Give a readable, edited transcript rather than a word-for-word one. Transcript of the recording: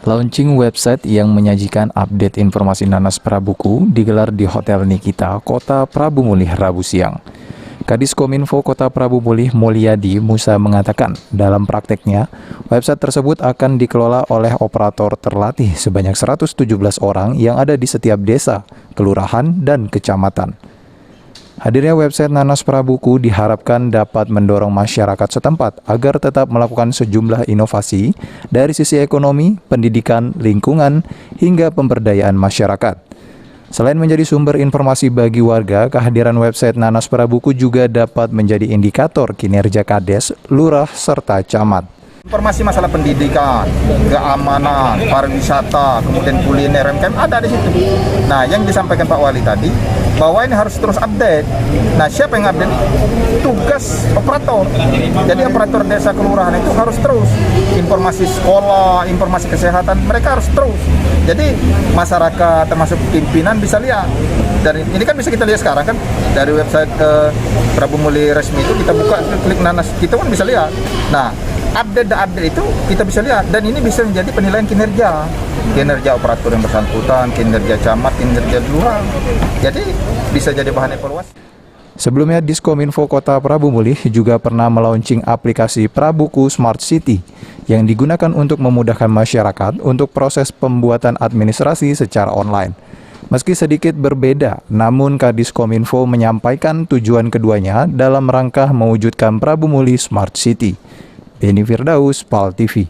Launching website yang menyajikan update informasi Nanas Prabuku digelar di Hotel Nikita, Kota Prabu Mulih, Rabu siang. Kadis Kominfo Kota Prabu Mulih, Mulyadi Musa mengatakan, dalam prakteknya, website tersebut akan dikelola oleh operator terlatih sebanyak 117 orang yang ada di setiap desa, kelurahan, dan kecamatan. Hadirnya website Nanas Prabuku diharapkan dapat mendorong masyarakat setempat agar tetap melakukan sejumlah inovasi dari sisi ekonomi, pendidikan, lingkungan, hingga pemberdayaan masyarakat. Selain menjadi sumber informasi bagi warga, kehadiran website Nanas Prabuku juga dapat menjadi indikator kinerja Kades, Lurah, serta Camat. Informasi masalah pendidikan, keamanan, pariwisata, kemudian kuliner, UMKM ada di situ. Nah, yang disampaikan Pak Wali tadi, bahwa ini harus terus update. Nah, siapa yang update? Tugas operator. Jadi operator desa kelurahan itu harus terus. Informasi sekolah, informasi kesehatan, mereka harus terus. Jadi masyarakat termasuk pimpinan bisa lihat. Dan ini kan bisa kita lihat sekarang kan, dari website Prabu Mulih resmi itu kita buka, klik Nanas, kita pun bisa lihat. Nah, update itu kita bisa lihat, dan ini bisa menjadi penilaian kinerja operator yang bersangkutan, kinerja camat, kinerja lurah. Jadi bisa jadi bahan evaluasi. Sebelumnya, Diskominfo Kota Prabu Mulih juga pernah melaunching aplikasi Prabuku Smart City yang digunakan untuk memudahkan masyarakat untuk proses pembuatan administrasi secara online. Meski sedikit berbeda, namun Kadiskominfo menyampaikan tujuan keduanya dalam rangka mewujudkan Prabu Mulih Smart City. Beni Firdaus, PAL TV.